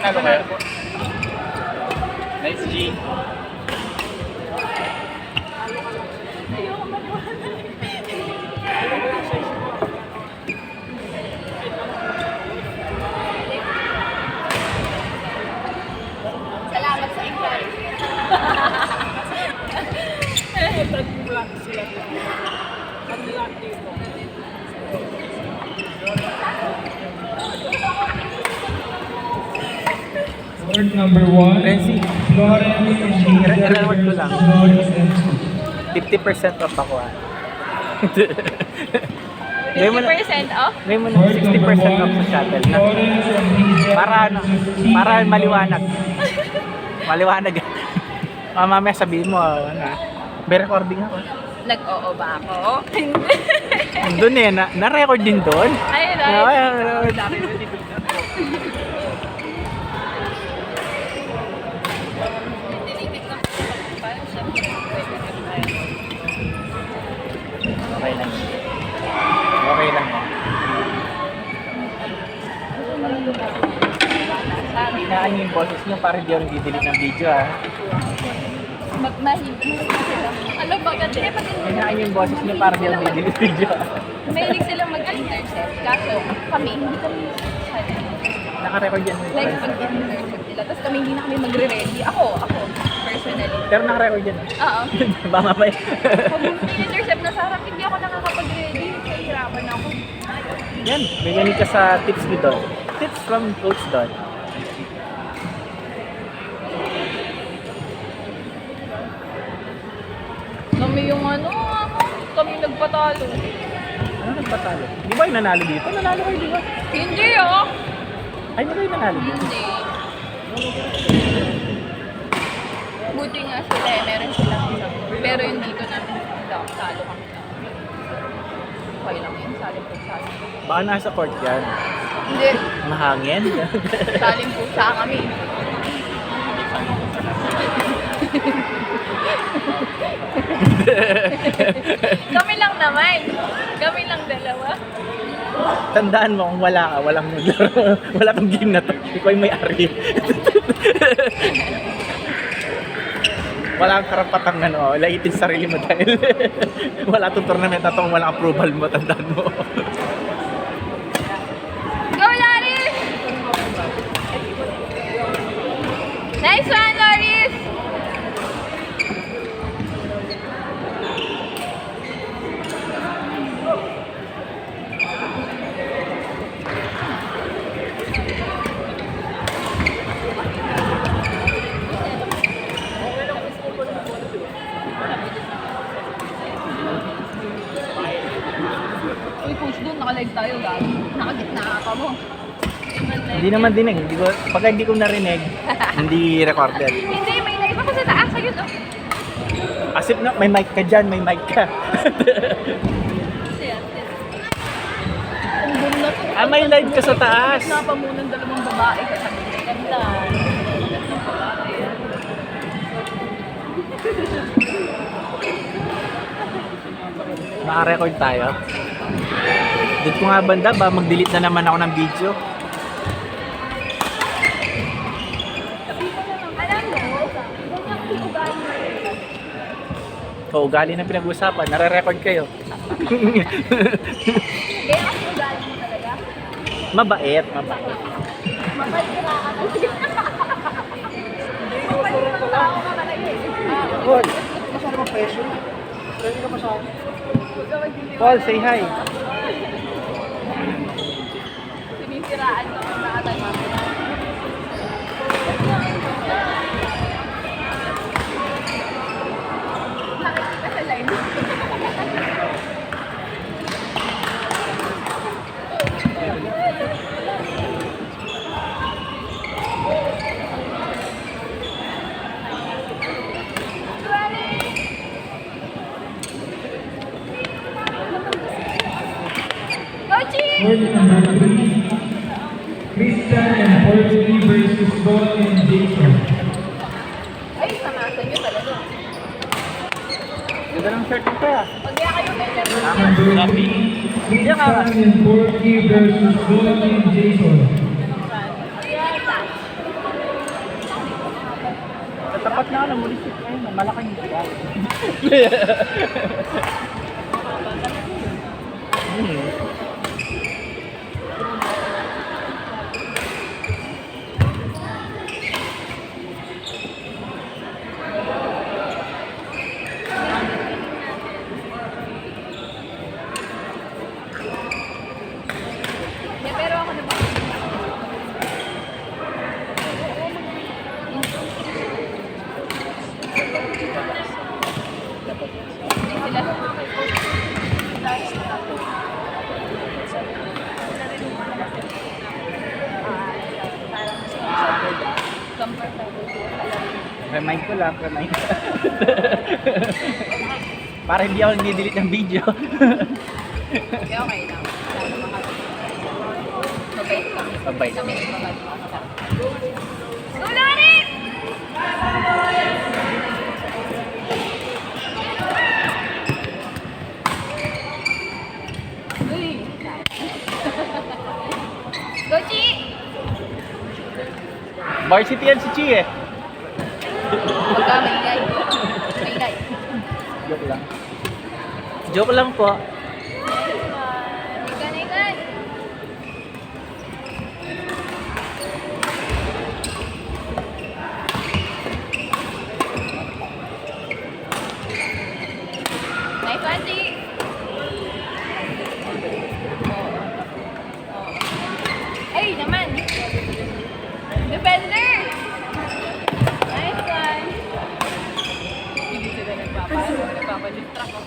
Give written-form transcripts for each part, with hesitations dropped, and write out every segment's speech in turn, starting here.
Nanalo kayo? Nice, G. Salamat sa invite. Tag-vlog sila dito. Tag-vlog dito. Word number 1. Renzi. Florence. Reward ko lang. Florence and 50% off ako ah. Gawin mo na, 50% off? gawin mo na 60% off sa shuttle na. Florence and Hazel. Para ano, para maliwanag. Maliwanag. Mamaya sabihin mo, ano, may recording ako. Nag-oo ba ako? Doon eh, na-record din doon. Ayun Okay lang. Okay lang. Hinaan niyo yung boses niyo para di ako nag-delete ng video ah. Ano ba kasi? Hinaan niyo yung boses niyo para di ako nag-delete ng video ah. Mahilig silang mag-intercept. Kaso kami, hindi kami Naka-record yan. like mag-intercept nila. Tapos kami hindi na kami magre-ready. Ako, personally. Pero naka-record yan ah. Oo. Baka mamaya. Pag intercept na sa harap, hindi ako nakakapag-ready. Kahirapan ako. Yan, may ganit ka sa tips ni Don. Tips from Coach Don. Kami yung kami nagpatalo. Ano nagpatalo? Di ba yung nanalo dito? Nanalo kayo di ba? Hindi ah! Ay, di ba yung nanalo dito? Hindi. Buti nga sila meron silang isang. Pero yung dito namin, talo kami. Okay lang yun, saling pusa. Baka nasa court yan. Hindi, Mahangin. saling pusa kami. Kami lang naman. Kami lang dalawa. Tandaan mo kung wala ka, walang maglaro. Wala pang game na to. Ikaw yung may-ari. Wala kang karapatang laitin sarili mo dahil wala itong tournament na to kung walang approval mo. Tandaan mo. Go, Loris! Nice one, Loris! Uy, coach doon, naka-live tayo, gabi. Nakagitna ka mo. Hindi naman dinig. Pagka hindi ko narinig, hindi recorded. Hindi, may live ako sa taas. Ayun, oh. Asip na, may mic ka dyan, may mic ka. Ang boom na to. May live ka sa taas. Napa muna ng dalawang babae kasama ng ganda. Naka-record tayo. Dito ko nga banda ba, mag-delete na naman ako ng video. O, ugali na pinag-usapan, nare-record kayo. Kaya kasi ugali mo talaga. Mabait. Mabait ka na ako. Mabait ka tao ka talaga eh. Paul, Masyado mga pressure. Pwede ka masyado. Paul, say hi. Sinisiraan ka ng nakatay mo. Nakikita ka sa line. Word number 3. Christian and Portuguese versus Don and Jason. Ay, samasan nyo talaga. Ganda ng shirt mo kaya. Pag kaya kayo may meron. Number 3. Christian and Portuguese versus Don and Jason. Yata. ka ng munisip ngayon. Malaking siya. Yeah, pero ako naman. Sila. Comfortable. Remind ko lang, remind. Para hindi ako nag-delete ng video. Okay, okay lang. Mabait kami. Mabait. Kami mabait. Ulit! Uy! Go, Chi! Varsity yan si Chi eh. Huwag ka maingay. Maingay. Joke lang. Joke lang po. Ikan, ikan. Nice one, Chi! Ay, naman! Defender! Nice one! Hindi sila nagpapadistract ako.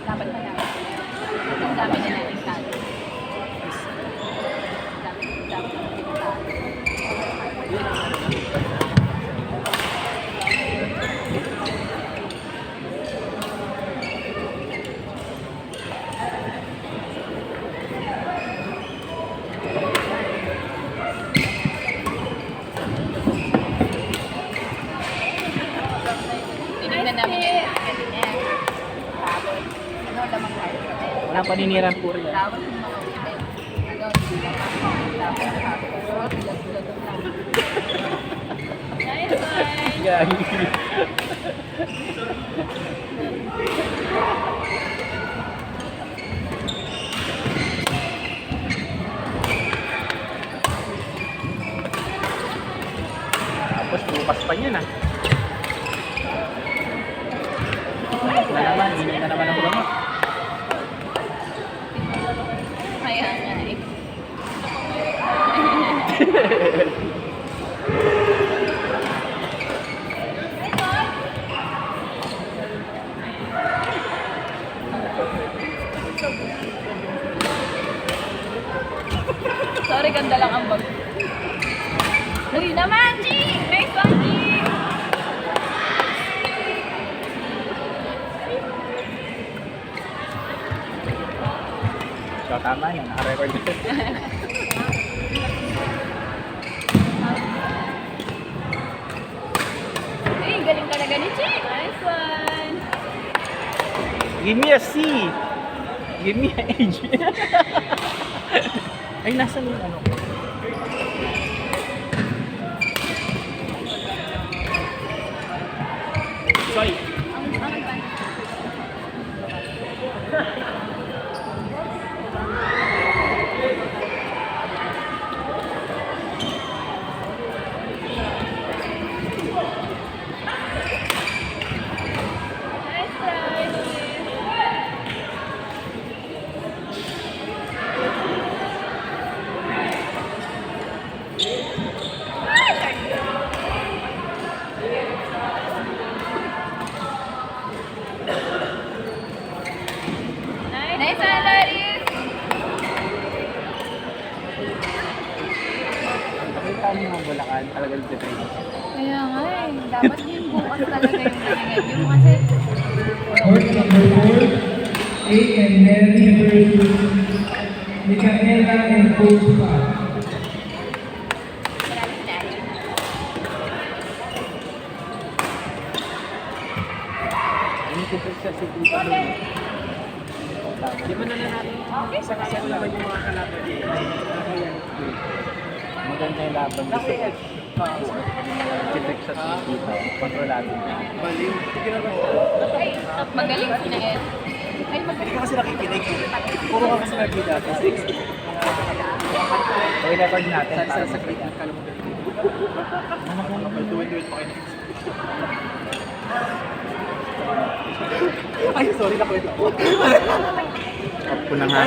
Dapat malaman. Ang dami na natin talo. Dami na natin talo. Tinignan namin yung kanina. Tapos, ano, lamang tayo. Walang paninirang puri yan. Tapos yung mga ulit. Ano, tapos bilag-bilag lang. Nice one! Gagi. Tapos bukas pa niyan ah. Na naman, hindi na naman ang gamot. Kaya nga eh. Sorry, ganda lang ang bag. Uy naman, Chi! Nice one, Chi! So tama yan, naka-record dito. Uy, galing talaga ni Chi! Nice one! Give me a C! Give me a H! Ay, nasan yung ano ko? Sorry. Ang advance. Nice try, Luis. Nice one, Darius. Pakita mo yung Bulacan, talagang dito. Kaya nga eh, dapat yung bukas talaga yung ganyan. Yung kasi, Court number 4, A and Nelly versus Micaela and Coach Pa. marami sinabi. Hindi ko sa si Tito doon. Di ba nananalo? Sa kasal naman yung mga kalaban niya. Maganda yung laban dito. Kitek sa TV, kontrolado. Baliw. Magaling si Nael. Ay, Hindi magaling. ka kasi nakikinig. Puro ka kasi nagkita. So, i-record natin. para Sa grade ng kalumugan. Duwin-duwin pa kayo. Ay, sorry na ko ito. Off ko na nga.